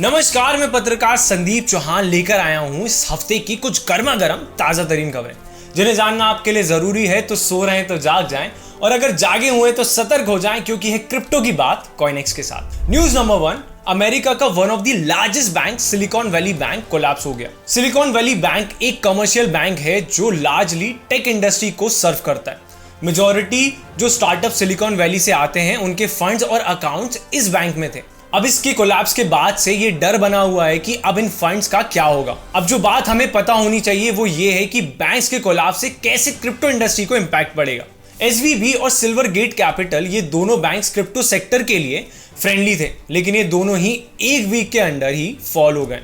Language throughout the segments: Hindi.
नमस्कार, मैं पत्रकार संदीप चौहान लेकर आया हूं इस हफ्ते की कुछ गर्मा गर्म ताजा तरीन खबरें जिन्हें जानना आपके लिए जरूरी है। तो सो रहे हैं तो जाग जाएं, और अगर जागे हुए तो सतर्क हो जाएं, क्योंकि है क्रिप्टो की बात कॉइनेक्स के साथ। न्यूज नंबर 1, अमेरिका का one of the largest bank silicon valley bank collapse हो गया। सिलिकॉन वैली बैंक एक कमर्शियल बैंक है जो लार्जली टेक इंडस्ट्री को सर्व करता है। मेजॉरिटी जो स्टार्टअप सिलिकॉन वैली से आते हैं उनके फंड्स और अकाउंट्स इस बैंक में थे। अब इसके कोलैप्स के बाद से ये डर बना हुआ है कि अब इन फंड्स का क्या होगा। अब जो बात हमें पता होनी चाहिए वो ये है कि बैंक्स के कोलैप्स से कैसे क्रिप्टो इंडस्ट्री को इंपैक्ट पड़ेगा। एसवीबी और सिल्वरगेट कैपिटल ये दोनों बैंक्स क्रिप्टो सेक्टर के लिए फ्रेंडली थे, लेकिन ये दोनों ही एक वीक के अंदर ही फॉल हो गए।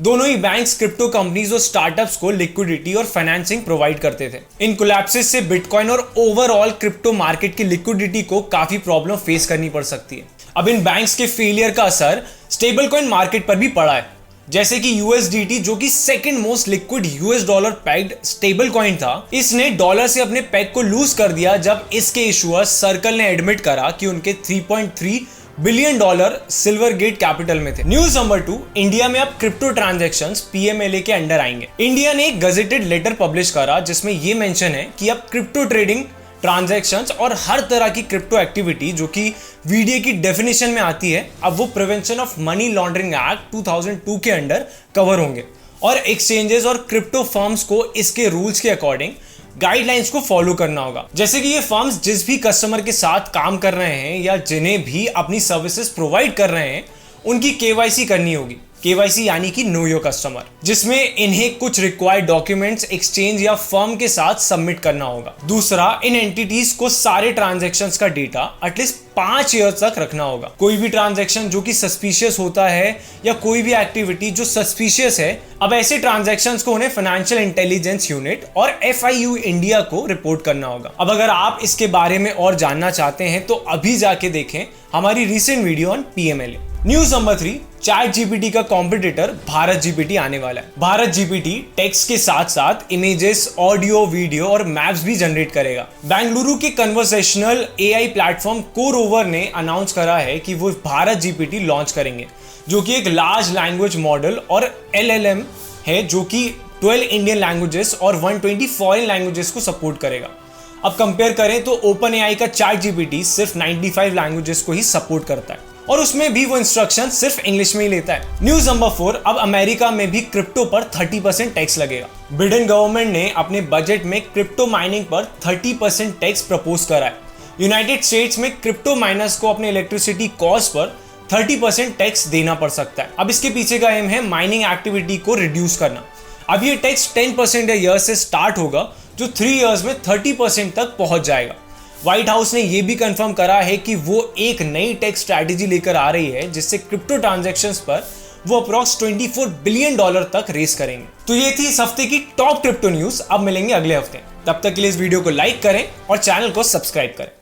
दोनों ही बैंक्स क्रिप्टो कंपनीज और स्टार्टअप्स को लिक्विडिटी और फाइनेंसिंग प्रोवाइड करते थे। इन कोलैप्सेस से बिटकॉइन और ओवरऑल क्रिप्टो मार्केट की लिक्विडिटी को काफी प्रॉब्लम फेस करनी पड़ सकती है। अब इन बैंक्स के फेलियर का असर स्टेबल कॉइन मार्केट पर भी पड़ा है, जैसे कि यूएसडीटी जो कि second most liquid US dollar packed stable coin था, इसने डॉलर से अपने पैक को लूज कर दिया जब इसके इशुअर सर्कल ने एडमिट करा कि उनके 3.3 बिलियन डॉलर सिल्वरगेट कैपिटल में थे। न्यूज नंबर 2, इंडिया में अब क्रिप्टो ट्रांजैक्शंस पीएमएलए के अंडर आएंगे। इंडिया ने एक गजेटेड लेटर पब्लिश करा जिसमें यह मेंशन है कि अब क्रिप्टो ट्रेडिंग ट्रांजैक्शंस और हर तरह की क्रिप्टो एक्टिविटी जो कि वीडीए की डेफिनेशन में आती है, अब वो prevention of money laundering act 2002 के अंडर कवर होंगे, और एक्सचेंजेस और क्रिप्टो फर्म्स को इसके रूल्स के अकॉर्डिंग गाइडलाइंस को फॉलो करना होगा। जैसे कि ये फर्म्स जिस भी कस्टमर के साथ काम कर रहे हैं या जिन्हें भी अपनी सर्विसेज प्रोवाइड कर रहे हैं उनकी केवाईसी करनी होगी। केवाईसी यानी कि नो योर कस्टमर, जिसमें इन्हें कुछ रिक्वायर्ड डॉक्यूमेंट्स एक्सचेंज या फर्म के साथ सबमिट करना होगा। दूसरा, इन एंटिटीज को सारे ट्रांजैक्शंस का डेटा एटलीस्ट 5 ईयर तक रखना होगा। कोई भी ट्रांजैक्शन जो कि सस्पिशियस होता है या कोई भी एक्टिविटी जो सस्पिशियस है, अब ऐसे ट्रांजैक्शंस को उन्हें फाइनेंशियल इंटेलिजेंस यूनिट और FIU इंडिया को रिपोर्ट करना होगा। अब अगर आप इसके बारे में और जानना चाहते हैं तो अभी जाके देखें हमारी recent video on PMLA। News number 3, chat GPT का कॉम्पिटिटर भारत जीपीटी आने वाला है। भारत जीपीटी टेक्स्ट के साथ साथ इमेजेस, ऑडियो, वीडियो और मैप्स भी जनरेट करेगा। बेंगलुरु के कन्वर्सेशनल AI प्लेटफॉर्म कोरोवर ने अनाउंस करा है कि वो भारत जीपीटी लॉन्च करेंगे, जो कि एक लार्ज लैंग्वेज मॉडल और LLM है जो कि 12 इंडियन लैंग्वेजेस और 120 फॉरेन लैंग्वेजेस को सपोर्ट करेगा। अब कंपेयर करें तो OpenAI का चैट जीपीटी सिर्फ 95 लैंग्वेजेस को ही सपोर्ट करता है, और उसमें भी वो इंस्ट्रक्शन सिर्फ इंग्लिश में ही लेता है। न्यूज नंबर 4, अब अमेरिका में भी क्रिप्टो पर 30% टैक्स लगेगा। बिडेन गवर्नमेंट ने अपने बजट में क्रिप्टो माइनिंग पर 30% टैक्स प्रपोज करा है। यूनाइटेड स्टेट्स में क्रिप्टो माइनर्स को अपने इलेक्ट्रिसिटी कॉस्ट पर 30% टैक्स देना पड़ सकता है। अब इसके पीछे का एम है माइनिंग एक्टिविटी को रिड्यूस करना। अब ये टैक्स 10% ईयर से स्टार्ट होगा, जो 3 इयर्स में 30% तक पहुंच जाएगा। व्हाइट हाउस ने यह भी कंफर्म करा है कि वो एक नई टैक्स स्ट्रैटेजी लेकर आ रही है जिससे क्रिप्टो ट्रांजैक्शंस पर वो अप्रॉक्स $24 बिलियन तक रेस करेंगे। तो ये थी इस हफ्ते की टॉप क्रिप्टो न्यूज। अब मिलेंगे अगले हफ्ते, तब तक के लिए इस वीडियो को लाइक करें और चैनल को सब्सक्राइब करें।